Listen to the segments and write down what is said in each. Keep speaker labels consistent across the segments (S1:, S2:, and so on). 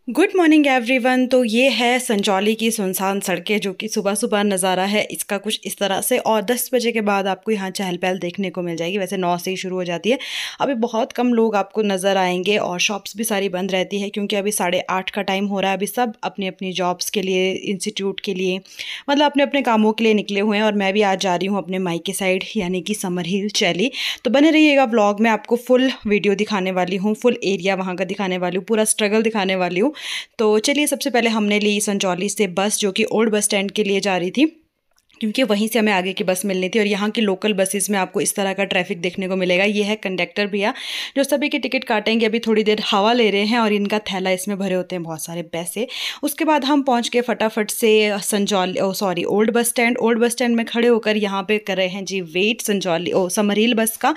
S1: Good morning everyone. तो ये है संजौली की सुनसान सड़कें, जो कि सुबह सुबह नज़ारा है इसका कुछ इस तरह से। और 10 बजे के बाद आपको यहाँ चहल पहल देखने को मिल जाएगी। वैसे 9 से ही शुरू हो जाती है। अभी बहुत कम लोग आपको नज़र आएंगे और शॉप्स भी सारी बंद रहती है, क्योंकि अभी 8:30 का टाइम हो रहा है। अभी सब अपनी अपनी जॉब्स के लिए, इंस्टीट्यूट के लिए, मतलब अपने अपने कामों के लिए निकले हुए हैं। और मैं भी आज जा रही हूँ अपने मायके साइड, यानी कि समर हिल चैली। तो बने रहिएगा व्लॉग में, आपको फुल वीडियो दिखाने वाली हूँ, फुल एरिया वहाँ का दिखाने वाली हूँ, पूरा स्ट्रगल दिखाने वाली हूँ। तो चलिए, सबसे पहले हमने ली संजौली से बस, जो कि ओल्ड बस स्टैंड के लिए जा रही थी, क्योंकि वहीं से हमें आगे की बस मिलनी थी। और यहाँ की लोकल बसेस में आपको इस तरह का ट्रैफिक देखने को मिलेगा। ये है कंडक्टर भैया, जो सभी की टिकट काटेंगे। अभी थोड़ी देर हवा ले रहे हैं और इनका थैला इसमें भरे होते हैं बहुत सारे पैसे। उसके बाद हम पहुँच गए फटाफट से old bus stand. Old bus stand में खड़े होकर यहाँ पे कर रहे हैं जी वेट समरहिल बस का।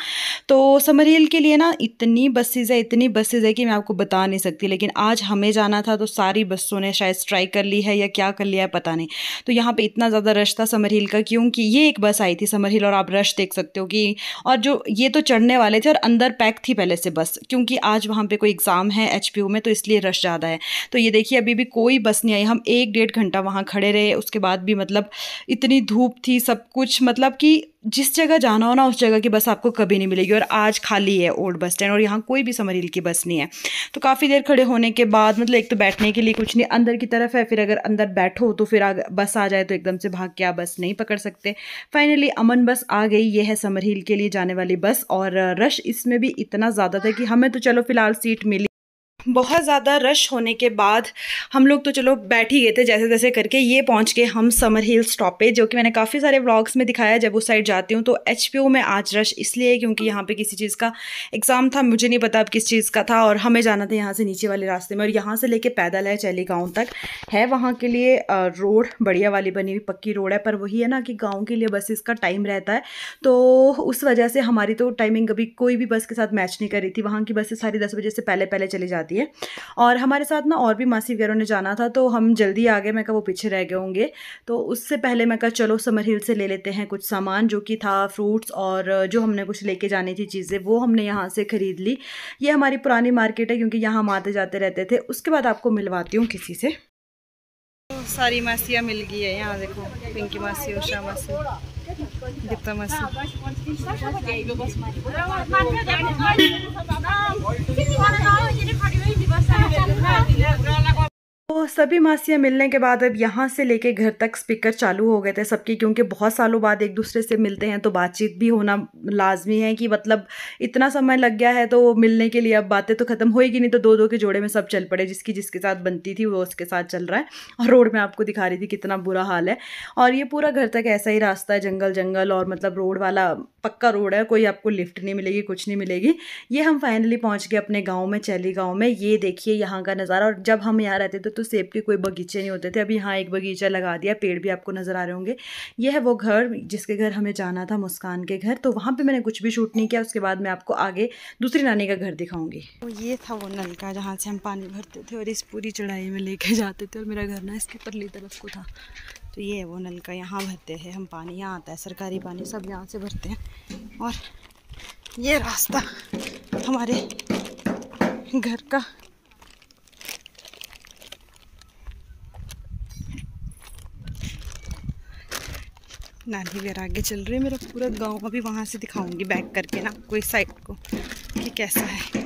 S1: तो समरहिल के लिए ना इतनी बसेज है कि मैं आपको बता नहीं सकती। लेकिन आज हमें जाना था तो सारी बसों ने शायद स्ट्राइक कर ली है या क्या कर लिया है, पता नहीं। तो यहाँ पे इतना ज़्यादा रश था समर हिल का, क्योंकि ये एक बस आई थी समर हिल, और आप रश देख सकते हो कि, और जो ये तो चढ़ने वाले थे और अंदर पैक थी पहले से बस, क्योंकि आज वहाँ पे कोई एग्ज़ाम है एचपीयू में, तो इसलिए रश ज़्यादा है। तो ये देखिए, अभी भी कोई बस नहीं आई। हम 1-1.5 घंटा वहाँ खड़े रहे, उसके बाद भी मतलब इतनी धूप थी, सब कुछ मतलब कि जिस जगह जाना हो ना उस जगह की बस आपको कभी नहीं मिलेगी। और आज खाली है ओल्ड बस स्टैंड, और यहाँ कोई भी समर हिल की बस नहीं है। तो काफ़ी देर खड़े होने के बाद, मतलब एक तो बैठने के लिए कुछ नहीं, अंदर की तरफ है, फिर अगर अंदर बैठो तो फिर बस आ जाए तो एकदम से भाग के आप बस नहीं पकड़ सकते। फाइनली अमन बस आ गई। ये है समर हिल के लिए जाने वाली बस। और रश इसमें भी इतना ज़्यादा था कि हमें तो चलो फिलहाल सीट मिली। बहुत ज़्यादा रश होने के बाद हम लोग तो चलो बैठ ही गए थे जैसे तैसे करके। ये पहुंच गए हम समर हिल स्टॉपेज, जो कि मैंने काफ़ी सारे व्लॉग्स में दिखाया है जब उस साइड जाती हूँ। तो एचपीयू में आज रश इसलिए क्योंकि यहाँ पे किसी चीज़ का एग्ज़ाम था, मुझे नहीं पता अब किस चीज़ का था, और हमें जाना था यहाँ से नीचे वाले रास्ते में। और यहाँ से लेके पैदल है चैली गाँव तक है। वहाँ के लिए रोड बढ़िया वाली बनी हुई पक्की रोड है, पर वही है ना कि गाँव के लिए बसेस का टाइम रहता है, तो उस वजह से हमारी तो टाइमिंग कभी कोई भी बस के साथ मैच नहीं कर रही थी। वहाँ की बसें सारी 10 बजे से पहले पहले चली जाती है। और हमारे साथ ना और भी मासी वगैरह ने जाना था, तो हम जल्दी आ गए। मैं कहा वो पीछे रह गए होंगे, तो उससे पहले मैं कहा चलो समर हिल से ले लेते हैं कुछ सामान, जो कि था फ्रूट्स, और जो हमने कुछ लेके जानी थी चीज़ें वो हमने यहाँ से ख़रीद ली। ये हमारी पुरानी मार्केट है, क्योंकि यहाँ हम आते जाते रहते थे। उसके बाद आपको मिलवाती हूँ किसी से। तो सारी मासियाँ मिल गई है यहाँ, देखो पिंकी मासी, उषा मासी, गीता मासी। तो सभी मासियाँ मिलने के बाद अब यहाँ से लेके घर तक स्पीकर चालू हो गए थे सबके, क्योंकि बहुत सालों बाद एक दूसरे से मिलते हैं तो बातचीत भी होना लाजमी है। कि मतलब इतना समय लग गया है तो मिलने के लिए अब बातें तो ख़त्म होएगी नहीं। तो दो दो के जोड़े में सब चल पड़े, जिसकी जिसके साथ बनती थी वो उसके साथ चल रहा है। और रोड में आपको दिखा रही थी कितना बुरा हाल है। और ये पूरा घर तक ऐसा ही रास्ता है, जंगल जंगल, और मतलब रोड वाला पक्का रोड है, कोई आपको लिफ्ट नहीं मिलेगी, कुछ नहीं मिलेगी। ये हम फाइनली पहुँच गए अपने गाँव में, चैली गाँव में। ये देखिए यहाँ का नज़ारा। और जब हम यहाँ रहते थे तो सेब के कोई बगीचे नहीं होते थे। अभी यहाँ एक बगीचा लगा दिया, पेड़ भी आपको नज़र आ रहे होंगे। ये है वो घर जिसके घर हमें जाना था, मुस्कान के घर। तो वहाँ पे मैंने कुछ भी शूट नहीं किया। उसके बाद मैं आपको आगे दूसरी नानी का घर दिखाऊंगी। तो ये था वो नलका जहाँ से हम पानी भरते थे और इस पूरी चढ़ाई में लेके जाते थे। और मेरा घर ना इसके परली तरफ को था। तो ये है वो नलका, यहाँ भरते हैं हम पानी। यहाँ आता है सरकारी पानी, सब यहाँ से भरते हैं। और ये रास्ता हमारे घर का। नानी वगैरह आगे चल रही है। मेरा पूरा गांव अभी वहां से दिखाऊंगी बैक करके ना, कोई साइड को कि कैसा है।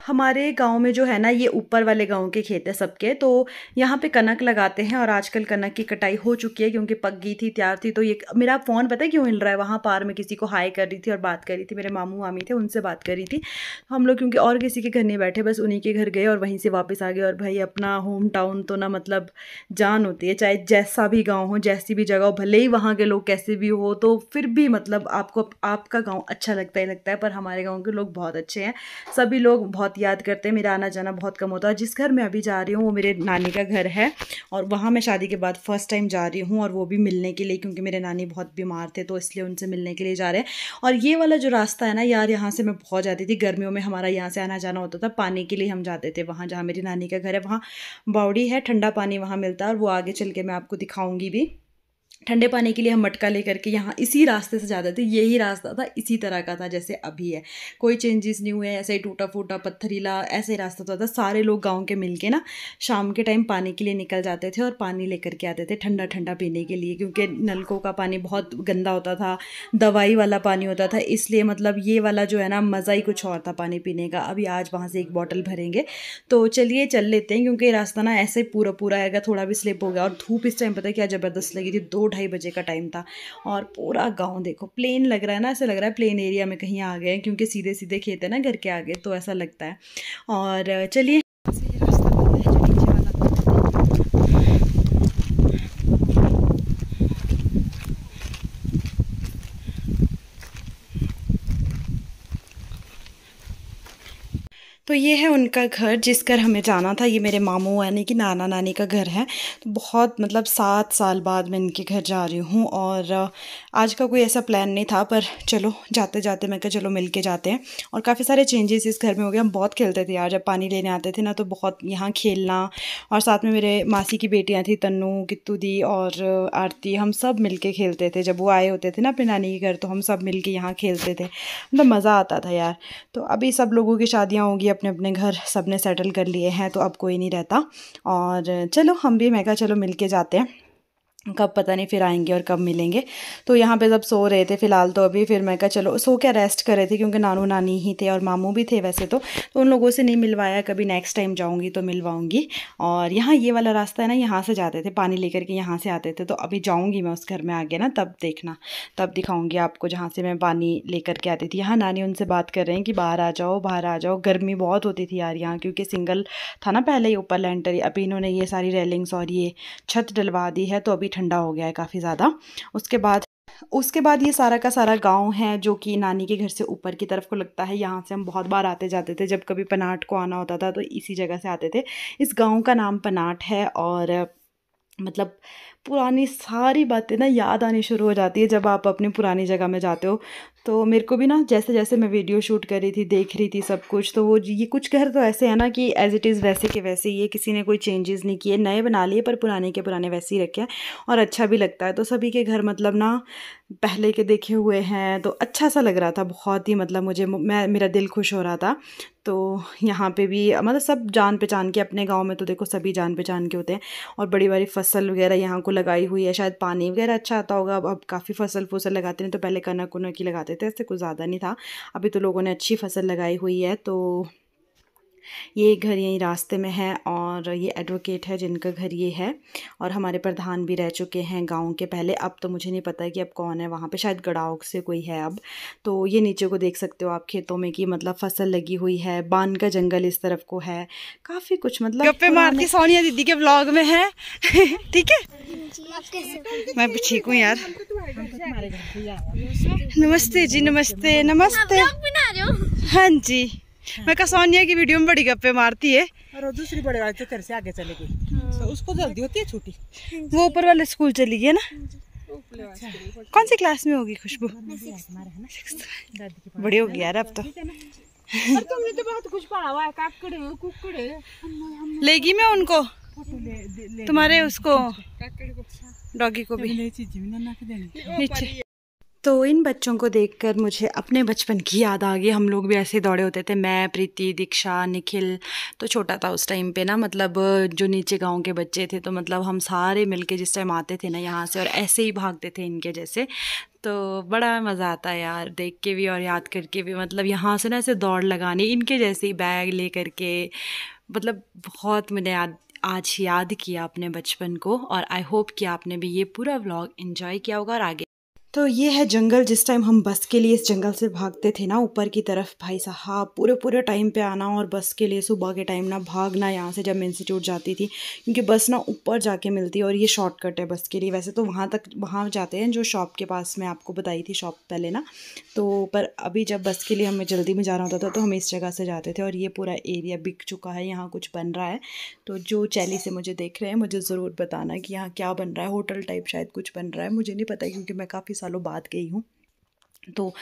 S1: हमारे गांव में जो है ना, ये ऊपर वाले गांव के खेत है सबके, तो यहाँ पे कनक लगाते हैं। और आजकल कनक की कटाई हो चुकी है, क्योंकि पक गई थी, तैयार थी। तो ये मेरा फ़ोन पता है क्यों हिल रहा है, वहाँ पार में किसी को हाई कर रही थी और बात कर रही थी। मेरे मामू मामी थे, उनसे बात कर रही थी। हम लोग क्योंकि और किसी के घर नहीं बैठे, बस उन्हीं के घर गए और वहीं से वापस आ गए। और भाई अपना होम टाउन तो ना मतलब जान होती है, चाहे जैसा भी गाँव हो, जैसी भी जगह हो, भले ही वहाँ के लोग कैसे भी हो, तो फिर भी मतलब आपको आपका गाँव अच्छा लगता ही लगता है। पर हमारे गाँव के लोग बहुत अच्छे हैं, सभी लोग बहुत याद करते हैं। मेरा आना जाना बहुत कम होता है। जिस घर में अभी जा रही हूँ वो मेरे नानी का घर है, और वहाँ मैं शादी के बाद फर्स्ट टाइम जा रही हूँ, और वो भी मिलने के लिए, क्योंकि मेरे नानी बहुत बीमार थे, तो इसलिए उनसे मिलने के लिए जा रहे हैं। और ये वाला जो रास्ता है ना यार, यहाँ से मैं बहुत जाती थी गर्मियों में, हमारा यहाँ से आना जाना होता था। पानी के लिए हम जाते थे वहाँ जहाँ मेरी नानी का घर है। वहाँ बावड़ी है, ठंडा पानी वहाँ मिलता है, और वो आगे चल के मैं आपको दिखाऊंगी भी। ठंडे पानी के लिए हम मटका लेकर के यहाँ इसी रास्ते से जाते थे। यही रास्ता था, इसी तरह का था जैसे अभी है, कोई चेंजेस नहीं हुए, ऐसे ही टूटा फूटा पत्थरीला ऐसे ही रास्ता होता था। सारे लोग गांव के मिलके ना शाम के टाइम पानी के लिए निकल जाते थे और पानी लेकर के आते थे ठंडा ठंडा पीने के लिए, क्योंकि नलकों का पानी बहुत गंदा होता था, दवाई वाला पानी होता था, इसलिए मतलब ये वाला जो है ना मज़ा ही कुछ और था पानी पीने का। अभी आज वहाँ से एक बॉटल भरेंगे, तो चलिए चल लेते हैं, क्योंकि रास्ता ना ऐसे पूरा पूरा आएगा, थोड़ा भी स्लिप हो गया। और धूप इस टाइम पता है क्या ज़बरदस्त लगी थी, 2-2:30 बजे का टाइम था और पूरा गांव देखो प्लेन लग रहा है ना, ऐसा लग रहा है प्लेन एरिया में कहीं आ गए हैं, क्योंकि सीधे सीधे खेत है ना घर के आगे, तो ऐसा लगता है। और चलिए तो ये है उनका घर जिस घर हमें जाना था। ये मेरे मामू यानी कि नाना नानी का घर है। तो बहुत मतलब 7 साल बाद मैं इनके घर जा रही हूँ और आज का कोई ऐसा प्लान नहीं था, पर चलो जाते जाते मैं कहा चलो मिल के जाते हैं। और काफ़ी सारे चेंजेस इस घर में हो गए। हम बहुत खेलते थे यार, जब पानी लेने आते थे ना तो बहुत यहाँ खेलना, और साथ में मेरे मासी की बेटियाँ थी, तन्नू, कित्तू दी और आरती, हम सब मिल के खेलते थे। जब वो आए होते थे ना अपने नानी के घर तो हम सब मिल के यहाँ खेलते थे, मतलब मज़ा आता था यार। तो अभी सब लोगों की शादियाँ होंगी, अपने अपने घर सब ने सेटल कर लिए हैं, तो अब कोई नहीं रहता। और चलो हम भी, मैं कहा चलो मिल के जाते हैं, कब पता नहीं फिर आएंगे और कब मिलेंगे। तो यहाँ पे सब सो रहे थे फ़िलहाल तो अभी, फिर मैं कहा चलो सो क्या रेस्ट कर रहे थे, क्योंकि नानू नानी ही थे और मामू भी थे वैसे तो उन लोगों से नहीं मिलवाया, कभी नेक्स्ट टाइम जाऊँगी तो मिलवाऊँगी। और यहाँ ये वाला रास्ता है ना, यहाँ से जाते थे पानी लेकर के, यहाँ से आते थे। तो अभी जाऊँगी मैं उस घर में आगे ना, तब देखना, तब दिखाऊँगी आपको जहाँ से मैं पानी लेकर के आती थी। यहाँ नानी उनसे बात कर रहे हैं कि बाहर आ जाओ, बाहर आ जाओ। गर्मी बहुत होती थी यार यहाँ, क्योंकि सिंगल था ना पहले ही ऊपर लेंटर, अभी इन्होंने ये सारी रेलिंग्स और ये छत डलवा दी है, तो अभी ठंडा हो गया है काफ़ी ज़्यादा। उसके बाद ये सारा का सारा गांव है जो कि नानी के घर से ऊपर की तरफ को लगता है। यहाँ से हम बहुत बार आते जाते थे, जब कभी पनाट को आना होता था तो इसी जगह से आते थे। इस गांव का नाम पनाट है और मतलब पुरानी सारी बातें ना याद आनी शुरू हो जाती है जब आप अपनी पुरानी जगह में जाते हो। तो मेरे को भी ना जैसे जैसे मैं वीडियो शूट कर रही थी, देख रही थी सब कुछ, तो वो ये कुछ घर तो ऐसे है ना कि एज़ इट इज़ वैसे के वैसे, ये किसी ने कोई चेंजेस नहीं किए, नए बना लिए पर पुराने के पुराने वैसे ही रखे हैं और अच्छा भी लगता है। तो सभी के घर मतलब ना पहले के देखे हुए हैं, तो अच्छा सा लग रहा था बहुत ही, मतलब मेरा दिल खुश हो रहा था। तो यहाँ पे भी मतलब सब जान पहचान के, अपने गांव में तो देखो सभी जान पहचान के होते हैं। और बड़ी बड़ी फसल वगैरह यहाँ को लगाई हुई है, शायद पानी वगैरह अच्छा आता होगा। अब काफ़ी फसल लगाते हैं, तो पहले कनक उनक की लगाते थे, ऐसे कुछ ज़्यादा नहीं था। अभी तो लोगों ने अच्छी फसल लगाई हुई है। तो ये घर यहीं रास्ते में है और ये एडवोकेट है जिनका घर ये है, और हमारे प्रधान भी रह चुके हैं गांव के पहले। अब तो मुझे नहीं पता है कि अब कौन है वहाँ पे, शायद गड़ाउक से कोई है अब। तो ये नीचे को देख सकते हो आप खेतों में कि मतलब फसल लगी हुई है, बान का जंगल इस तरफ को है, काफ़ी कुछ मतलब गप्पे मारती सोनिया दीदी के ब्लॉग में है। ठीक है, मैं भी ठीक हूँ यार। नमस्ते जी, नमस्ते नमस्ते। हाँ जी, मैं कहा सोनिया की वीडियो में बड़ी गप्पे मारती है
S2: और दूसरी बड़े वाले तो घर से आगे चले गई, तो उसको जल्दी होती है छुट्टी।
S1: वो ऊपर वाले स्कूल चली गई ना। अच्छा। कौन सी क्लास में होगी खुशबू? बड़ी होगी यार अब तो।
S2: तुमने तो बहुत कुछ पढ़ा हुआ है, काकड़े कुकड़े
S1: लेगी मैं उनको, तुम्हारे उसको डॉगी को भी नीचे। तो इन बच्चों को देखकर मुझे अपने बचपन की याद आ गई। हम लोग भी ऐसे दौड़े होते थे, मैं, प्रीति, दीक्षा, निखिल। तो छोटा था उस टाइम पे ना, मतलब जो नीचे गांव के बच्चे थे, तो मतलब हम सारे मिलके जिस टाइम आते थे ना यहाँ से, और ऐसे ही भागते थे इनके जैसे। तो बड़ा मज़ा आता है यार देख के भी और याद करके भी। मतलब यहाँ से ना ऐसे दौड़ लगानी इनके जैसे ही, बैग ले करके, मतलब बहुत मैंने आज याद किया अपने बचपन को। और आई होप कि आपने भी ये पूरा व्लॉग एंजॉय किया होगा। और आगे तो ये है जंगल, जिस टाइम हम बस के लिए इस जंगल से भागते थे ना ऊपर की तरफ, भाई साहब पूरे टाइम पे आना, और बस के लिए सुबह के टाइम ना भागना यहाँ से जब मैं इंस्टीट्यूट जाती थी, क्योंकि बस ना ऊपर जाके मिलती है और ये शॉर्टकट है बस के लिए। वैसे तो वहाँ जाते हैं जो शॉप के पास मैं आपको बताई थी शॉप पहले ना, तो पर अभी जब बस के लिए हमें जल्दी में जाना होता था तो हम इस जगह से जाते थे। और ये पूरा एरिया बिक चुका है, यहाँ कुछ बन रहा है। तो जो चैली से मुझे देख रहे हैं मुझे ज़रूर बताना कि यहाँ क्या बन रहा है। होटल टाइप शायद कुछ बन रहा है, मुझे नहीं पता क्योंकि मैं काफ़ी सालों बाद गई हूँ। तो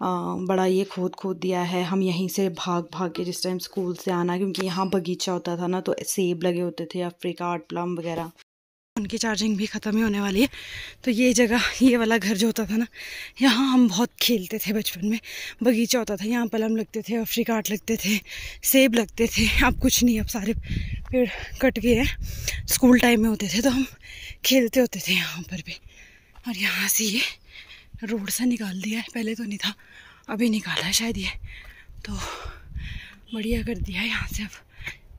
S1: बड़ा ये खोद दिया है। हम यहीं से भाग के जिस टाइम स्कूल से आना, क्योंकि यहाँ बगीचा होता था ना, तो सेब लगे होते थे, अफ्रीका, प्लम वगैरह। उनकी चार्जिंग भी ख़त्म ही होने वाली है। तो ये जगह, ये वाला घर जो होता था ना, यहाँ हम बहुत खेलते थे बचपन में। बगीचा होता था यहाँ, पलम लगते थे, अफ्रीकाट लगते थे, सेब लगते थे। अब कुछ नहीं, अब सारे पेड़ कट गए हैं। स्कूल टाइम में होते थे तो हम खेलते होते थे यहाँ पर भी। और यहाँ से ये रोड सा निकाल दिया है, पहले तो नहीं था, अभी निकाला है शायद। ये तो बढ़िया कर दिया है यहाँ से। अब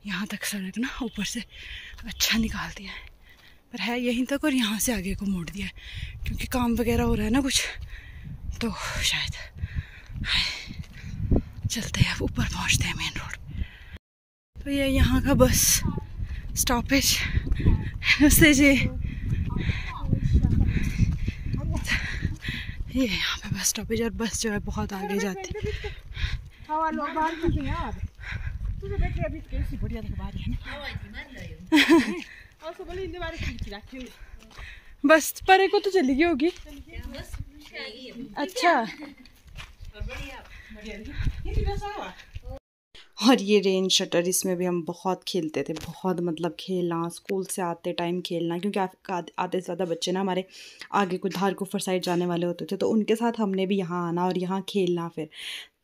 S1: यहाँ तक सड़क ना ऊपर से अच्छा निकाल दिया है, पर है यहीं तक। और यहाँ से आगे को मोड़ दिया है क्योंकि काम वगैरह हो रहा है ना कुछ, तो शायद चलते हैं अब ऊपर, पहुँचते हैं मेन रोड। तो ये यहाँ का बस स्टॉपेज से ये यहाँ पे बस स्टॉपेज, और बस जो है बहुत आगे जाती है। बस परे को तो चली गई होगी। अच्छा, और ये रेन शटर, इसमें भी हम बहुत खेलते थे, बहुत मतलब खेलना, स्कूल से आते टाइम खेलना, क्योंकि आधे से ज़्यादा बच्चे ना हमारे आगे कुछ धार कुफर साइड जाने वाले होते थे, तो उनके साथ हमने भी यहाँ आना और यहाँ खेलना। फिर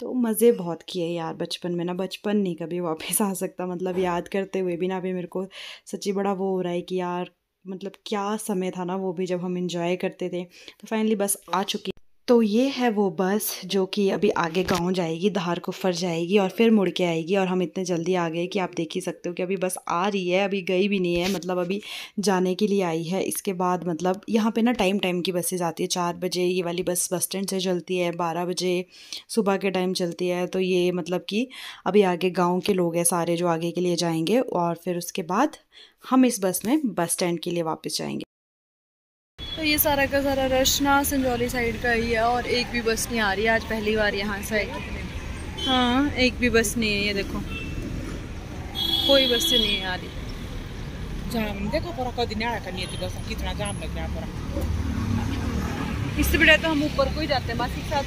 S1: तो मज़े बहुत किए यार बचपन में ना। बचपन नहीं कभी वापस आ सकता, मतलब याद करते हुए भी ना अभी मेरे को सच्ची बड़ा वो हो रहा है कि यार मतलब क्या समय था ना वो भी, जब हम इंजॉय करते थे। तो फाइनली बस आ चुकी। तो ये है वो बस जो कि अभी आगे गांव जाएगी, धार कुफर जाएगी और फिर मुड़ के आएगी। और हम इतने जल्दी आ गए कि आप देख ही सकते हो कि अभी बस आ रही है, अभी गई भी नहीं है, मतलब अभी जाने के लिए आई है। इसके बाद मतलब यहाँ पे ना टाइम की बसेज आती है। 4 बजे ये वाली बस स्टैंड से चलती है, 12 बजे सुबह के टाइम चलती है। तो ये मतलब कि अभी आगे गाँव के लोग हैं सारे जो आगे के लिए जाएंगे, और फिर उसके बाद हम इस बस में बस स्टैंड के लिए वापस जाएंगे। तो ये सारा का सारा रश ना संजौली साइड का ही है, और एक भी बस नहीं आ रही है आज, पहली बार यहाँ से आई। हाँ, एक भी बस नहीं है, ये देखो कोई बस से नहीं आ रही।
S2: जाम देखो पूरा, कभी नहीं आया करनी थी बस, कितना जाम लग गया पूरा।
S1: इससे बड़ा तो हम ऊपर को ही जाते हैं बस एक साथ।